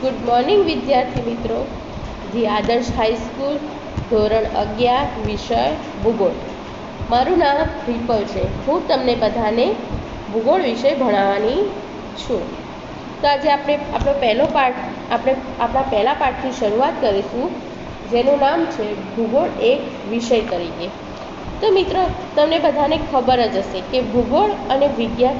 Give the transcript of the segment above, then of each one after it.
Good morning વિદ્યાર્થી મિત્રો. The આદર્શ હાઈસ્કૂલ ધોરણ 11 વિષય ભૂગોળ. મારું નામ રિપલ છે. હું તમને બધાને ભૂગોળ વિષય ભણાવવાની છું. તો આજે આપણે આપણા પહેલા પાઠથી શરૂઆત કરીશું, જેનું નામ છે ભૂગોળ એક વિષય તરીકે. તો મિત્રો, તમને બધાને ખબર જ હશે કે ભૂગોળ અને વિજ્ઞાન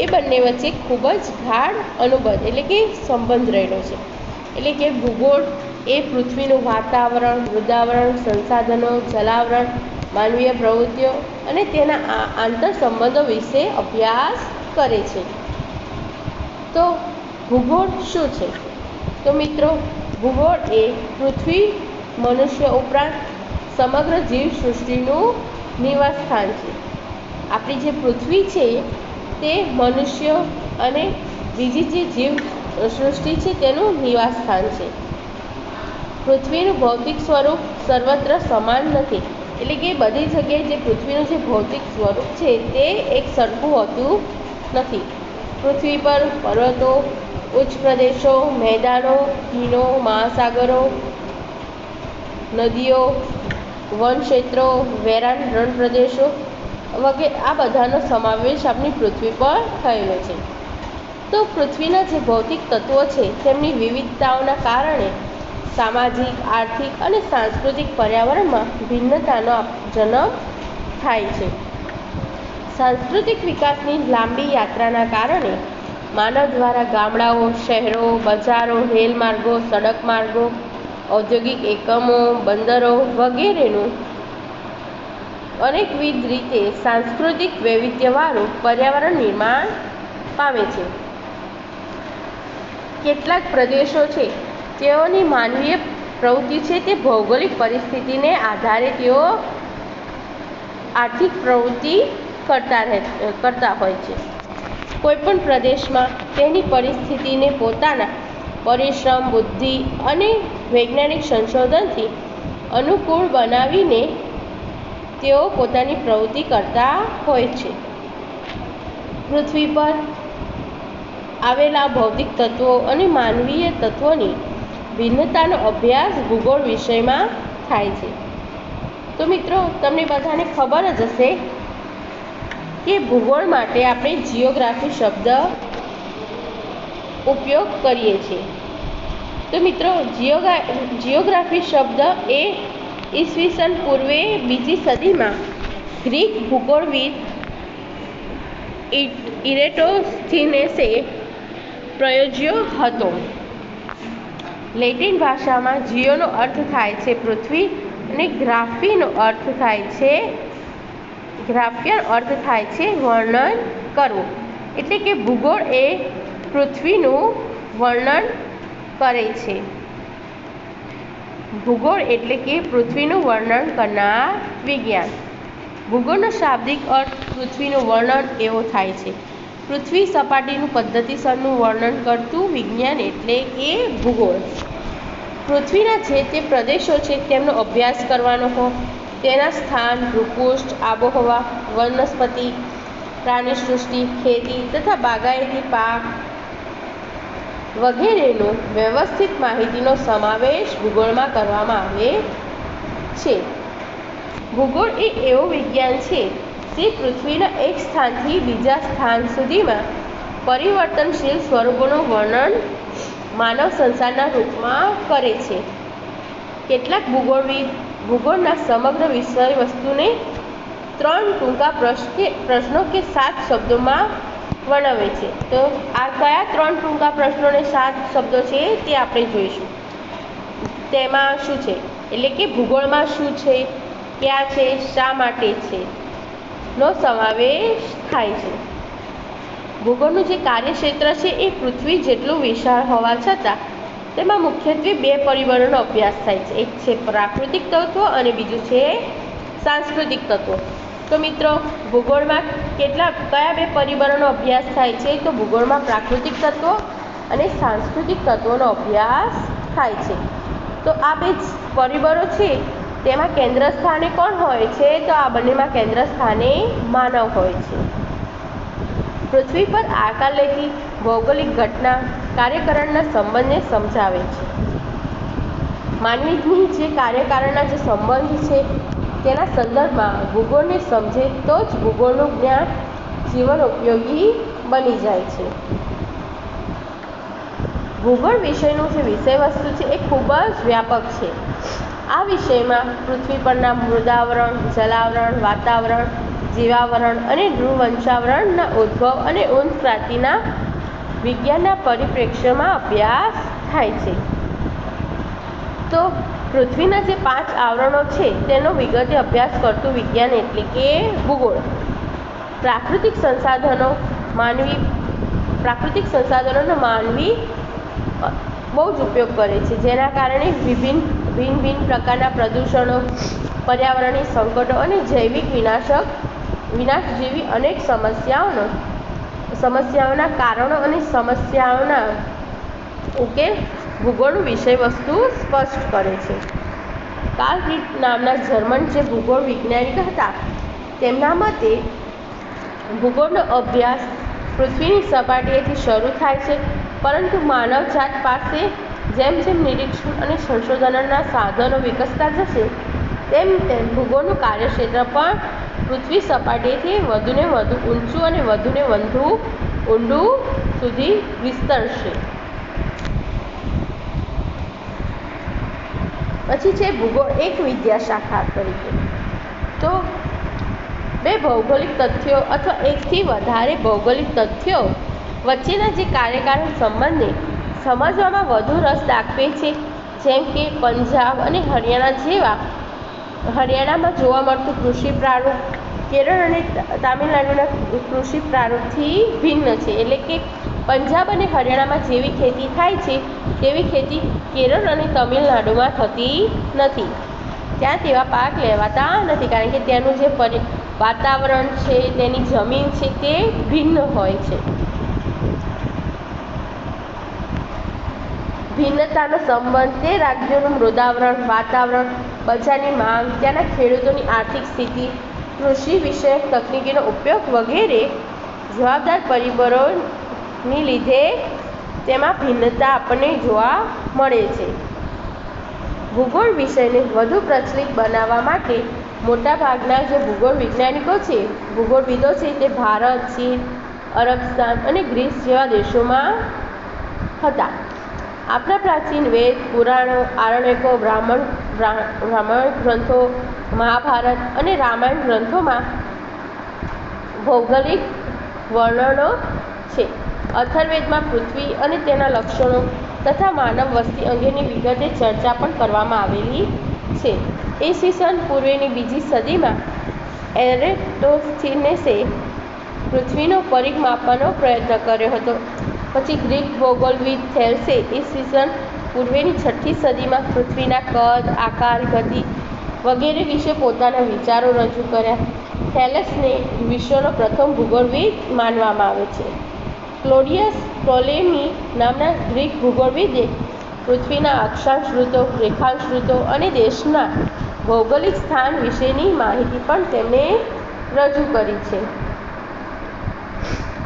એ બંને વચ્ચે ખૂબ જ ગાઢ અનુબંધ એટલે કે સંબંધ રહેલો છે. એટલે કે ભૂગોળ એ પૃથ્વીનું વાતાવરણ, મૃદાવરણ, સંસાધનો, જલાવરણ, માનવીય પ્રવૃત્તિઓ અને તેના આંતર સંબંધો વિશે અભ્યાસ કરે છે. તો ભૂગોળ શું છે? તો મિત્રો, ભૂગોળ એ પૃથ્વી, મનુષ્ય ઉપરાંત સમગ્ર જીવસૃષ્ટિનું નિવાસ સ્થાન છે. આપણી જે પૃથ્વી છે તે મનુષ્ય અને બીજી જે જીવ સૃષ્ટિ છે તેનું નિવાસ સ્થાન છે. પૃથ્વીનું ભૌતિક સ્વરૂપ સર્વત્ર સમાન નથી. એટલે કે બધી જગ્યાએ જે પૃથ્વીનું જે ભૌતિક સ્વરૂપ છે તે એક સરખું હોતું નથી. પૃથ્વી પર પર્વતો, ઉચ્ચ પ્રદેશો, મેદાનો, ખીણો, મહાસાગરો, નદીઓ, વન ક્ષેત્રો, વેરાન રણ પ્રદેશો વગેરે આ બધાનો સમાવેશ આપણી પૃથ્વી પર થયેલો છે. તો પૃથ્વીના જે ભૌતિક તત્વો છે તેમની વિવિધતાઓના કારણે સામાજિક, આર્થિક અને સાંસ્કૃતિક પર્યાવરણમાં ભિન્નતાનો જન્મ થાય છે. સાંસ્કૃતિક વિકાસની લાંબી યાત્રાના કારણે માનવ દ્વારા ગામડાઓ, શહેરો, બજારો, રેલ માર્ગો, સડક માર્ગો, ઔદ્યોગિક એકમો, બંદરો વગેરેનું અનેકવિધ રીતે સાંસ્કૃતિક વૈવિધ્યવાળું પર્યાવરણ નિર્માણ પામે છે. કેટલાક પ્રદેશો છે તેઓની માનવીય પ્રવૃત્તિ છે તે ભૌગોલિક પરિસ્થિતિને આધારે તેઓ આર્થિક પ્રવૃત્તિ કરતા હોય છે. કોઈપણ પ્રદેશમાં તેની પરિસ્થિતિને પોતાના પરિશ્રમ, બુદ્ધિ અને વૈજ્ઞાનિક સંશોધનથી અનુકૂળ બનાવીને તેઓ પોતાની પ્રવૃત્તિ કરતા હોય છે. પૃથ્વી પર આવેલા ભૌતિક તત્વો અને માનવીય તત્વોની ભિન્નતાનો અભ્યાસ ભૂગોળ વિષયમાં થાય છે. તો મિત્રો, તમને બધાને ખબર જ હશે કે ભૂગોળ માટે આપણે જિયોગ્રાફી શબ્દ ઉપયોગ કરીએ છીએ. તો મિત્રો, જિયોગ્રાફી શબ્દ એ ઈસવીસન પૂર્વે 2જી સદીમાં ગ્રીક ભૂગોળવિદ ઇરેટોસ્થિનેસે પ્રયોજ્યો હતો. લેટિન ભાષામાં જીઓનો અર્થ થાય છે પૃથ્વી અને ગ્રાફીનો અર્થ થાય છે વર્ણન કરવું. એટલે કે ભૂગોળ એ પૃથ્વીનું વર્ણન કરે છે. ભૂગોળ એટલે કે પૃથ્વીનું વર્ણન કરનાર વિજ્ઞાન. ભૂગોળનો શાબ્દિક અર્થ પૃથ્વીનું વર્ણન એવો થાય છે. પૃથ્વી સપાટીનું પદ્ધતિસરનું વર્ણન કરતું વિજ્ઞાન એટલે કે ભૂગોળ. પૃથ્વીના જે તે પ્રદેશો છે તેમનો અભ્યાસ કરવાનો હોય, તેના સ્થાન, ભૂપૃષ્ઠ, આબોહવા, વનસ્પતિ, પ્રાણીસૃષ્ટિ, ખેતી તથા બાગાયતી પાક વગેરેનો વ્યવસ્થિત માહિતીનો સમાવેશ ભૂગોળમાં કરવામાં આવે છે. ભૂગોળ એ એવું વિજ્ઞાન છે જે પૃથ્વીના એક સ્થાનથી બીજા સ્થાન સુધીમાં પરિવર્તનશીલ સ્વરૂપોનું વર્ણન માનવ સંસારના રૂપમાં કરે છે. કેટલાક ભૂગોળવિદ ભૂગોળના સમગ્ર વિષય વસ્તુને 3 ટૂંકા પ્રશ્નો કે 7 શબ્દોમાં વર્ણવે છે. તો આ કયા 3 ટૂંકા પ્રશ્નો અને 7 શબ્દો છે તે આપણે જોઈશું. તેમાં શું છે, એટલે કે ભૂગોળમાં શું છે, ક્યાં છે, શા માટે છે નો સમાવેશ થાય છે. ભૂગોળનું જે કાર્યક્ષેત્ર છે એ પૃથ્વી જેટલું વિશાળ હોવા છતાં તેમાં મુખ્યત્વે 2 પરિબળોનો અભ્યાસ થાય છે. એક છે પ્રાકૃતિક તત્વો અને બીજું છે સાંસ્કૃતિક તત્વો. તો મિત્રો, ભૂગોળમાં કયા 2 પરિબળોનો અભ્યાસ થાય છે? તો ભૂગોળમાં પ્રાકૃતિક તત્વો અને સાંસ્કૃતિક તત્વોનો અભ્યાસ થાય છે. તો આ 2 પરિબળો છે તેમાં કેન્દ્ર સ્થાને કોણ હોય છે? તો આ બંનેમાં કેન્દ્ર સ્થાને માનવ હોય છે. પૃથ્વી પર આકાર લેતી ભૌગોલિક ઘટના કાર્યકારણના સંબંધને સમજાવે છે. માનવીની જે કાર્યકારણના જે સંબંધ છે તેના સંદર્ભમાં ભૂગોળને સમજે તો જ ભૂગોળનું જ્ઞાન જીવન ઉપયોગી બની જાય છે. ભૂગોળ વિષયનું જે વિષય વસ્તુ છે એ ખૂબ જ વ્યાપક છે. આ વિષયમાં પૃથ્વી પરના મૃદાવરણ, જલાવરણ, વાતાવરણ, જીવાવરણ અને નૃવંશાવરણના ઉદ્ભવ અને ઉત્ક્રાંતિના વિજ્ઞાનના પરિપ્રેક્ષ્યમાં અભ્યાસ થાય છે. તો પૃથ્વીના જે 5 આવરણો છે તેનો વિગતે અભ્યાસ કરતું વિજ્ઞાન એટલે કે ભૂગોળ. પ્રાકૃતિક સંસાધનોનો માનવી બહુ જ ઉપયોગ કરે છે, જેના કારણે ભિન્ન પ્રકારના પ્રદૂષણો, પર્યાવરણીય સંકટો અને જૈવિક વિનાશ જેવી અનેક સમસ્યાઓના કારણો અને સમસ્યાઓના ઉકેલ ભૂગોળનું વિષય વસ્તુ સ્પષ્ટ કરે છે. કાર્લ રીપ નામના જર્મન જે ભૂગોળ વૈજ્ઞાનિક હતા, તેમના મતે ભૂગોળનો અભ્યાસ પૃથ્વીની સપાટીએથી શરૂ થાય છે, પરંતુ માનવજાત પાસે જેમ જેમ નિરીક્ષણ અને સંશોધનના સાધનો વિકસતા જશે તેમ તેમ ભૂગોળનું કાર્યક્ષેત્ર પણ પૃથ્વી સપાટીએથી વધુને વધુ ઊંચું અને વધુને વધુ ઊંડું સુધી વિસ્તરશે. પછી છે ભૂગોળ એક વિદ્યાશાખા તરીકે. તો બે ભૌગોલિક તથ્યો અથવા એકથી વધારે ભૌગોલિક તથ્યો વચ્ચેના જે કાર્યકારણ સંબંધને સમજવામાં વધુ રસ દાખવે છે, જેમ કે પંજાબ અને હરિયાણામાં જોવા મળતું કૃષિ પ્રારૂપ કેરળ અને તામિલનાડુના કૃષિ પ્રારૂપથી ભિન્ન છે. એટલે કે પંજાબ અને હરિયાણામાં જેવી ખેતી થાય છે તેવી ખેતી કેરળ અને તમિલનાડુમાં થતી નથી. ત્યાં તેવા પાક લેવાતા નથી, કારણ કે ત્યાંનું જે વાતાવરણ છે, તેની જમીન છે તે ભિન્ન હોય છે. ભિન્નતાનો સંબંધ તે રાજ્યોનું મૃદાવરણ, વાતાવરણ, બજારની માંગ, ત્યાંના ખેડૂતોની આર્થિક સ્થિતિ, કૃષિ વિષયક તકનીકીનો ઉપયોગ વગેરે જવાબદાર પરિબળોની લીધે તેમાં ભિન્નતા આપણને જોવા મળે છે. ભૂગોળ વિષયને વધુ પ્રચલિત બનાવવા માટે મોટાભાગના જે ભૂગોળ વૈજ્ઞાનિકો છે, ભૂગોળવિદો છે, તે ભારત, ચીન, અરબસ્તાન અને ગ્રીસ જેવા દેશોમાં હતા. આપણા પ્રાચીન વેદ, પુરાણો, આરણ્યકો, બ્રાહ્મણ ગ્રંથો, મહાભારત અને રામાયણ ગ્રંથોમાં ભૌગોલિક વર્ણનો છે. અથર્વવેદમાં પૃથ્વી અને તેના લક્ષણો તથા માનવ વસ્તી અંગેની વિગતે ચર્ચા પણ કરવામાં આવેલી છે. ઈસવીસન પૂર્વેની 2જી સદીમાં એરેટોસ્થેનેસે પૃથ્વીનો પરિઘ માપવાનો પ્રયત્ન કર્યો હતો. પછી ગ્રીક ભૌગોળવિદ થેલ્સે ઈસવીસન પૂર્વેની 6ઠી સદીમાં પૃથ્વીના કદ, આકાર, ગતિ વગેરે વિશે પોતાના વિચારો રજૂ કર્યા. થેલેસને વિશ્વનો પ્રથમ ભૂગોળવિદ માનવામાં આવે છે. ક્લોડિયસ ટોલેમી નામના ગ્રીક ભૂગોળવિદે પૃથ્વીના અક્ષાંશ વૃત્તો, રેખાંશ વૃત્તો અને દેશના ભૌગોલિક સ્થાન વિશેની માહિતી પણ તેમણે રજૂ કરી છે.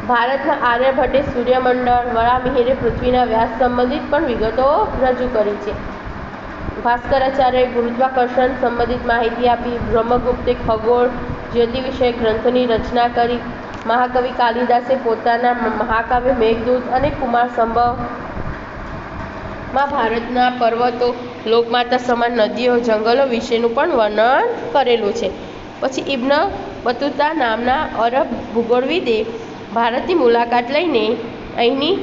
ભારતના આર્યભટ્ટે સૂર્યમંડળ, વરામિહિરે પૃથ્વીના વ્યાસ સંબંધિત પણ વિગતો રજૂ કરી છે. ભાસ્કરાચાર્યએ ગુરુત્વાકર્ષણ સંબંધિત માહિતી આપી. બ્રહ્મગુપ્તે ખગોળ, જ્યોતિ વિષયક ગ્રંથોની રચના કરી. મહાકવિ કાલિદાસે પોતાના મહાકાવ્ય મેઘદૂત અને કુમાર સંભવમાં ભારતના પર્વતો, લોકમાતા સમાન નદીઓ, જંગલો વિશેનું પણ વર્ણન કરેલું છે. પછી ઇબ્ન બતુતા નામના અરબ ભૂગોળવિદે ભારતની મુલાકાત લઈને અહીંની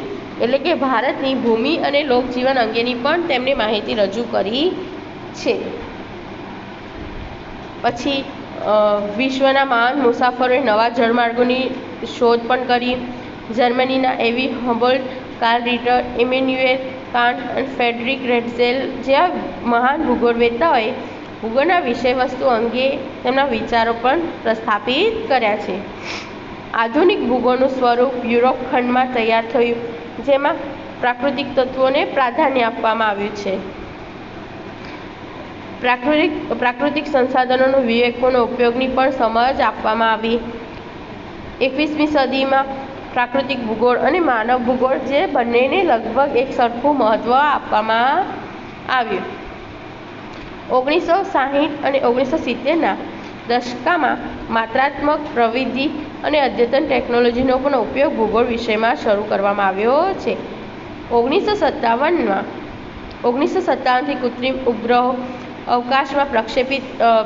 એટલે કે ભારતની ભૂમિ અને લોકજીવન અંગેની પણ તેમણે માહિતી રજૂ કરી છે. પછી વિશ્વના મહાન મુસાફરોએ નવા જળમાર્ગોની શોધ પણ કરી. જર્મનીના એવી હમ્બોલ્ટ, કાર્લ રિટર, ઇમેન્યુએલ કાન્ટ અને ફ્રેડરિક રેટઝેલ જેવા મહાન ભૂગોળવેત્તાઓએ ભૂગોળના વિષયવસ્તુ અંગે તેમના વિચારો પણ પ્રસ્થાપિત કર્યા છે. આધુનિક ભૂગોળનું સ્વરૂપ યુરોપ ખંડમાં તૈયાર થયું, જેમાં પ્રાકૃતિક તત્વોને પ્રાધાન્ય આપવામાં આવ્યું છે. પ્રાકૃતિક સંસાધનોનો વિવેકપૂર્ણ ઉપયોગની પણ સમજ આપવામાં આવી. 21મી સદીમાં પ્રાકૃતિક ભૂગોળ અને માનવ ભૂગોળ, જે બંનેને લગભગ એક સરખું મહત્ત્વ આપવામાં આવ્યું. 1960 અને 1970ના દશકામાં માત્રાત્મક પ્રવિધિ અને અદ્યતન ટેકનોલોજીનો પણ ઉપયોગ ભૂગોળ વિષયમાં શરૂ કરવામાં આવ્યો છે. 1957થી કૃત્રિમ ઉપગ્રહો અવકાશમાં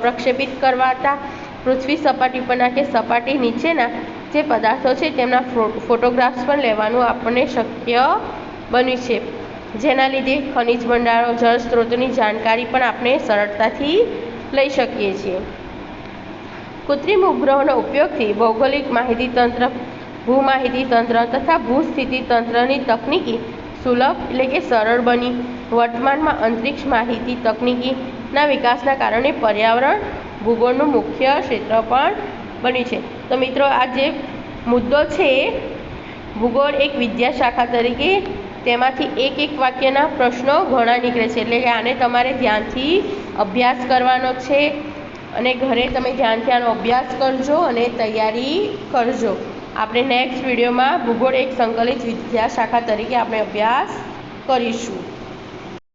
પ્રક્ષેપિત કરવાતા પૃથ્વી સપાટી પરના કે સપાટી નીચેના જે પદાર્થો છે તેમના ફોટોગ્રાફ્સ પણ લેવાનું આપણને શક્ય બન્યું છે, જેના લીધે ખનિજ ભંડારો, જળ સ્ત્રોતોની જાણકારી પણ આપણે સરળતાથી લઈ શકીએ છીએ. કૃત્રિમ ઉપગ્રહોના ઉપયોગથી ભૌગોલિક માહિતી તંત્ર, ભૂમાહિતી તંત્ર તથા ભૂસ્થિતિ તંત્રની તકનીકી સુલભ એટલે કે સરળ બની. વર્તમાનમાં અંતરિક્ષ માહિતી તકનીકીના વિકાસના કારણે પર્યાવરણ ભૂગોળનું મુખ્ય ક્ષેત્ર પણ બન્યું છે. તો મિત્રો, આ જે મુદ્દો છે ભૂગોળ એક વિદ્યાશાખા તરીકે, તેમાંથી એક વાક્યના પ્રશ્નો ઘણા નીકળે છે, એટલે કે આને તમારે ધ્યાનથી અભ્યાસ કરવાનો છે અને ઘરે તમે ધ્યાનથી આનો અભ્યાસ કરજો અને તૈયારી કરજો. આપણે નેક્સ્ટ વિડીયોમાં ભૂગોળ એક સંકલિત વિદ્યાશાખા તરીકે આપણે અભ્યાસ કરીશું.